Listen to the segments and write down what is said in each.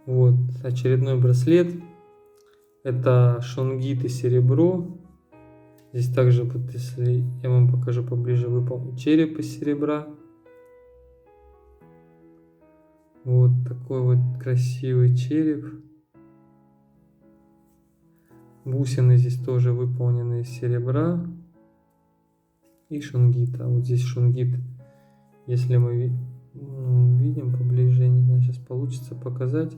Вот очередной браслет. Это шунгит и серебро. Здесь также, вот если я вам покажу поближе, выполнен череп из серебра. Вот такой вот красивый череп. Бусины здесь тоже выполнены из серебра и шунгита. Вот здесь шунгит, если мы видим поближе, я не знаю, сейчас получится показать.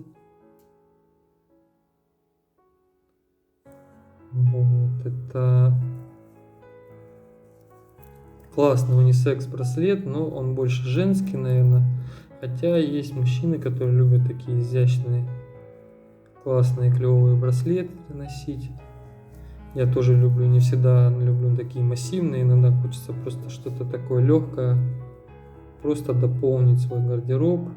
Вот это классный унисекс браслет, но он больше женский, наверное. Хотя есть мужчины, которые любят такие изящные, классные, клевые браслеты носить. Я тоже люблю, не всегда люблю такие массивные, иногда хочется просто что-то такое легкое, просто дополнить свой гардероб,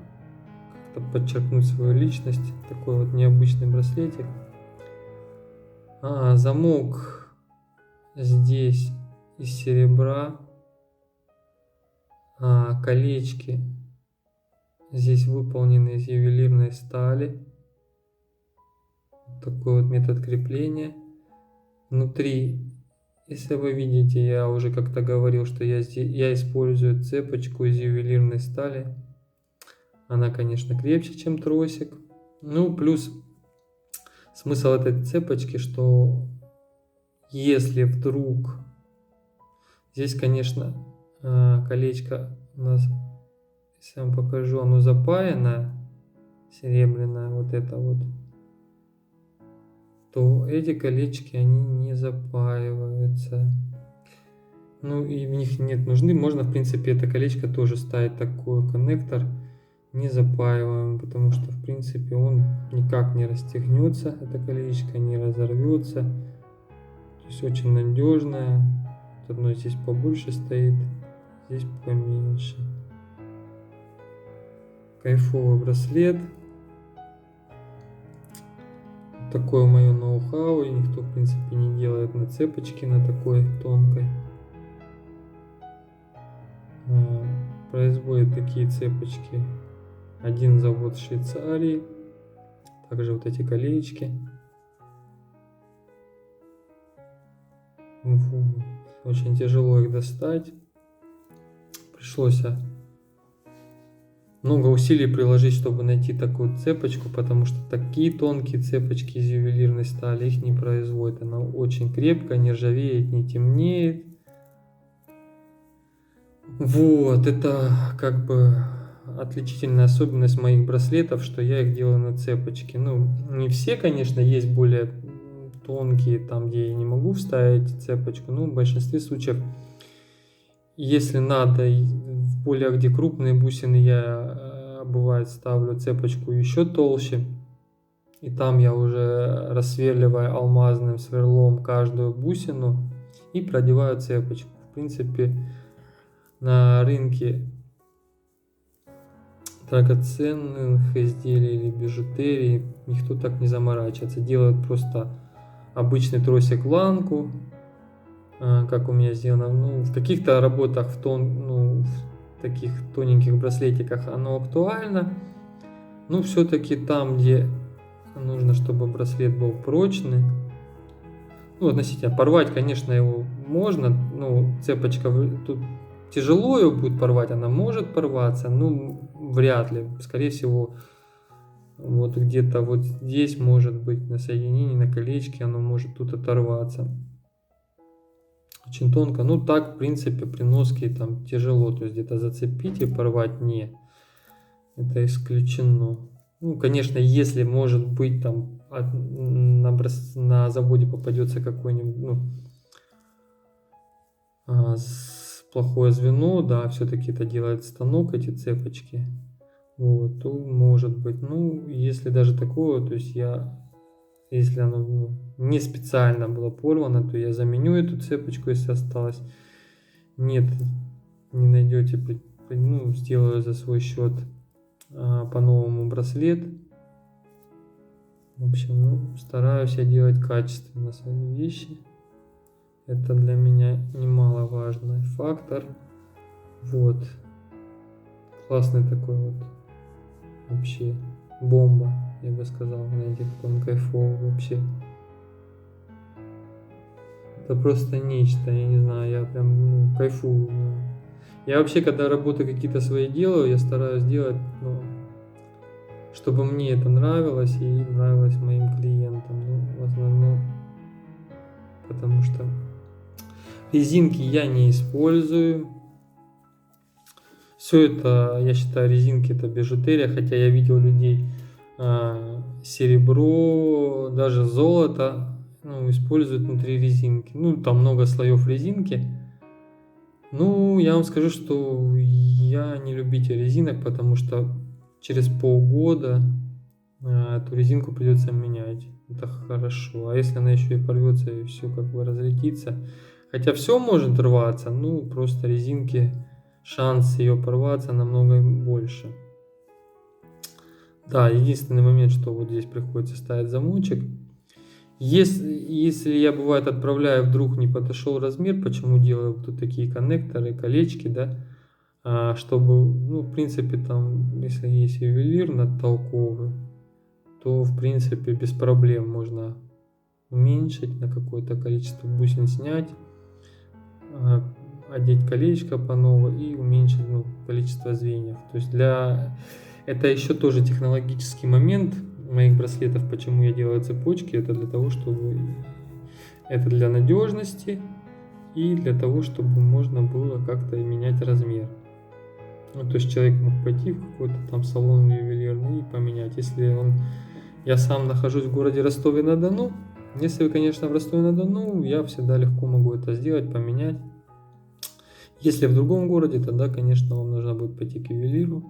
как-то подчеркнуть свою личность. Такой вот необычный браслетик. Замок здесь из серебра, колечки здесь выполнены из ювелирной стали. Такой вот метод крепления. Внутри, если вы видите, я уже как-то говорил, что я использую цепочку из ювелирной стали. Она, конечно, крепче, чем тросик. Ну, плюс смысл этой цепочки, что если вдруг... Здесь, конечно, колечко у нас, если я вам покажу, оно запаяно, серебряное, вот это вот, то эти колечки, они не запаиваются. Ну и в них нет нужды. Можно, в принципе, это колечко тоже ставить, такой коннектор не запаиваем, потому что, в принципе, он никак не расстегнется, это колечко не разорвется. То есть очень надежное. Вот одно здесь побольше стоит, здесь поменьше. Кайфовый браслет. Такое мое ноу-хау, и никто, в принципе, не делает на цепочке, на такой тонкой. Производят такие цепочки один завод в Швейцарии. Также вот эти колечки. Вот. Очень тяжело их достать. Пришлось много усилий приложить, чтобы найти такую цепочку, потому что такие тонкие цепочки из ювелирной стали их не производят. Она очень крепкая, не ржавеет, не темнеет. Вот, это как бы отличительная особенность моих браслетов, что я их делаю на цепочке. Ну, не все, конечно, есть более тонкие, там, где я не могу вставить цепочку, но в большинстве случаев, если надо, в более где крупные бусины, я бывает ставлю цепочку еще толще, и там я уже рассверливаю алмазным сверлом каждую бусину и продеваю цепочку. В принципе, на рынке драгоценных изделий или бижутерии никто так не заморачивается. Делают просто обычный тросик ланку, как у меня сделано. Ну, в каких-то работах, в таких тоненьких браслетиках оно актуально. Но все-таки там, где нужно, чтобы браслет был прочный, ну, относительно, порвать, конечно, его можно. Ну, цепочка, тут тяжело ее будет порвать, она может порваться, ну, вряд ли. Скорее всего, вот где-то вот здесь, может быть, на соединении, на колечке, оно может тут оторваться. Очень тонко. Ну, так, в принципе, при носке там тяжело. То есть где-то зацепить и порвать не. Это исключено. Ну, конечно, если, может быть, там на заводе попадется какой-нибудь, плохое звено, да, все-таки это делает станок, эти цепочки. Вот, то может быть. Ну, если даже такое, то есть если оно не специально было порвано, то я заменю эту цепочку, если осталось. Нет, не найдете, сделаю за свой счет по-новому браслет. В общем, стараюсь я делать качественно свои вещи. Это для меня немаловажный фактор. Вот. Классный такой вот. Вообще бомба. я бы сказал. Знаете, какой он кайфовый вообще. Это просто нечто, я не знаю, я прям кайфую. Я вообще, когда работы какие-то свои делаю, я стараюсь делать, чтобы мне это нравилось и нравилось моим клиентам. В основном, потому что резинки я не использую. Все это, я считаю, резинки это бижутерия, хотя я видел людей серебро, даже золото, используют внутри резинки. Там много слоев резинки. Я вам скажу, что я не любитель резинок, потому что через полгода эту резинку придется менять. Это хорошо. А если она еще и порвется и все как бы разлетится. Хотя все может рваться, просто резинки, шанс ее порваться намного больше. Да, единственный момент, что вот здесь приходится ставить замочек. Если я, бывает, отправляю, вдруг не подошел размер, почему делаю тут такие коннекторы, колечки, да, чтобы, в принципе, там, если есть ювелирно толковый, то, в принципе, без проблем можно уменьшить на какое-то количество бусин, снять, одеть колечко по новой и уменьшить количество звеньев. То есть это еще тоже технологический момент моих браслетов, почему я делаю цепочки. Это для того, чтобы это для надежности и для того, чтобы можно было как-то менять размер. То есть человек мог пойти в какой-то там салон ювелирный и поменять. Если я сам нахожусь в городе Ростове-на-Дону, если вы, конечно, в Ростове-на-Дону, я всегда легко могу это сделать, поменять. Если в другом городе, тогда, конечно, вам нужно будет пойти к ювелиру.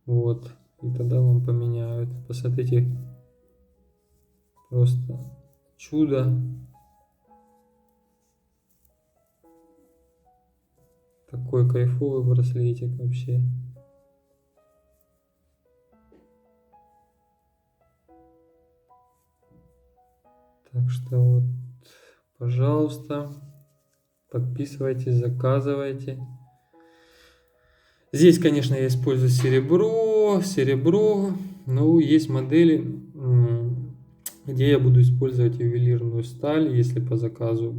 Вот. И тогда вам поменяют. Посмотрите. Просто чудо. Такой кайфовый браслетик вообще. Так что вот, пожалуйста, подписывайтесь, заказывайте. Здесь, конечно, я использую серебро, но есть модели, где я буду использовать ювелирную сталь, если по заказу,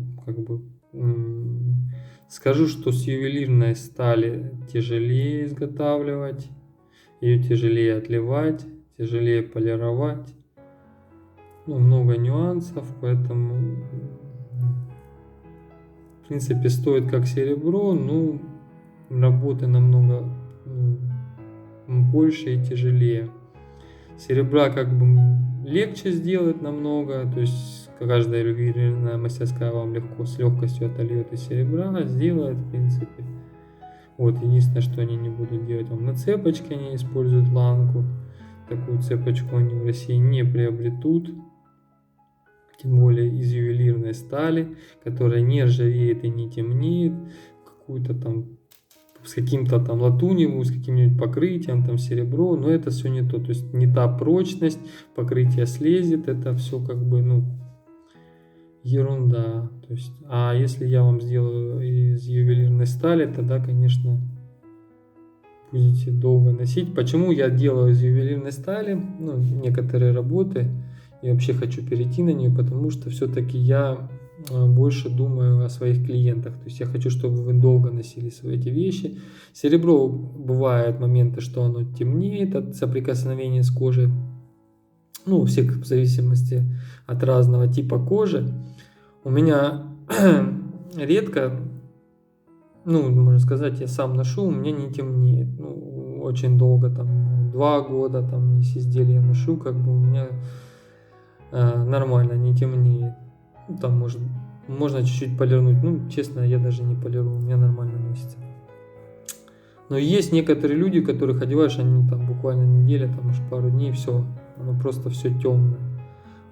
скажу, что с ювелирной стали тяжелее изготавливать, ее тяжелее отливать, тяжелее полировать, много нюансов, поэтому, в принципе, стоит как серебро, но работы намного больше и тяжелее. Серебра легче сделать намного, то есть каждая ювелирная мастерская вам легко, с легкостью отольет из серебра, сделает, в принципе. Вот, единственное, что они не будут делать вам на цепочке, они используют ланку. Такую цепочку они в России не приобретут, тем более из ювелирной стали, которая не ржавеет и не темнеет, какую-то там с каким-то там латуневым, с каким-нибудь покрытием, там серебро, но это все не то, есть не та прочность, покрытие слезет, это все ерунда. То есть, а если я вам сделаю из ювелирной стали, тогда, конечно, будете долго носить. Почему я делаю из ювелирной стали, некоторые работы, и вообще хочу перейти на нее, потому что все-таки я больше думаю о своих клиентах. То есть я хочу, чтобы вы долго носили эти вещи. Серебро, бывают моменты, что оно темнеет от соприкосновения с кожей. У всех в зависимости от разного типа кожи. У меня редко, можно сказать, я сам ношу, у меня не темнеет. Очень долго, 2 года, если изделия ношу, у меня нормально, не темнеет. Можно чуть-чуть полирнуть. Честно, я даже не полирую, у меня нормально носится. Но есть некоторые люди, которых одеваешь, они буквально неделя, уж пару дней, все, оно просто все темное.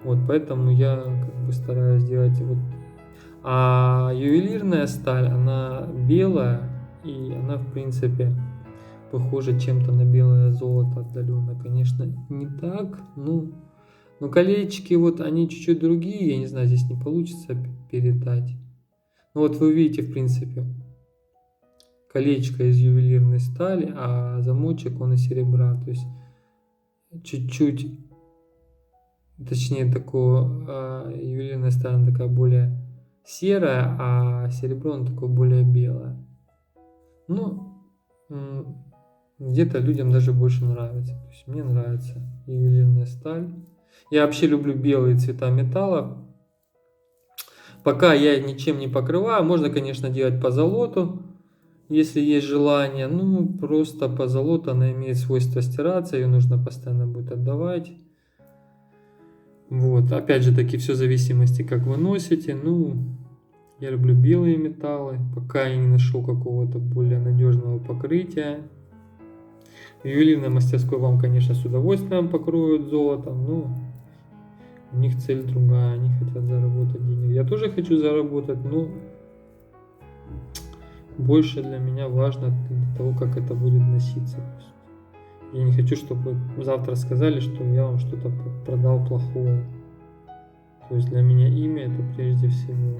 Вот, поэтому я стараюсь делать А ювелирная сталь, она белая, и она, в принципе, похожа чем-то на белое золото отдаленно. Конечно, не так, но колечки, они чуть-чуть другие, я не знаю, здесь не получится передать. Вы видите, в принципе, колечко из ювелирной стали, а замочек он из серебра. То есть чуть-чуть, точнее, такое, ювелирная сталь она такая более серая, а серебро оно такое более белое. Ну, где-то людям даже больше нравится. То есть мне нравится ювелирная сталь. Я вообще люблю белые цвета металла. Пока я ничем не покрываю, можно, конечно, делать позолоту, если есть желание. Ну, просто позолота, она имеет свойство стираться, ее нужно постоянно будет отдавать. Вот, опять же таки, все в зависимости, как вы носите. Ну, я люблю белые металлы, пока я не нашел какого-то более надежного покрытия. В ювелирной мастерской вам, конечно, с удовольствием покроют золотом, но у них цель другая, они хотят заработать денег. Я тоже хочу заработать, но больше для меня важно для того, как это будет носиться. Я не хочу, чтобы завтра сказали, что я вам что-то продал плохое. То есть для меня имя это прежде всего.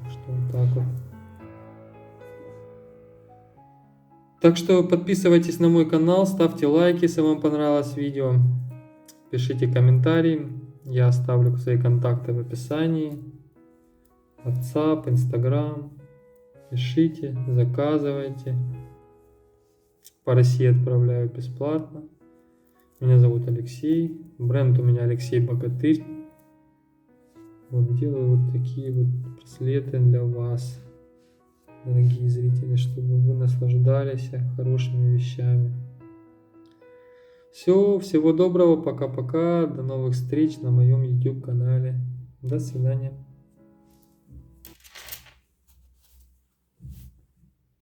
Так что вот так вот. Так что подписывайтесь на мой канал, ставьте лайки, если вам понравилось видео. Пишите комментарии. Я оставлю свои контакты в описании. WhatsApp, Instagram. Пишите, заказывайте. По России отправляю бесплатно. Меня зовут Алексей. Бренд у меня Алексей Богатырь. Вот делаю вот такие вот браслеты для вас, дорогие зрители, чтобы вы наслаждались хорошими вещами. Все, всего доброго, пока-пока, до новых встреч на моем YouTube канале. До свидания.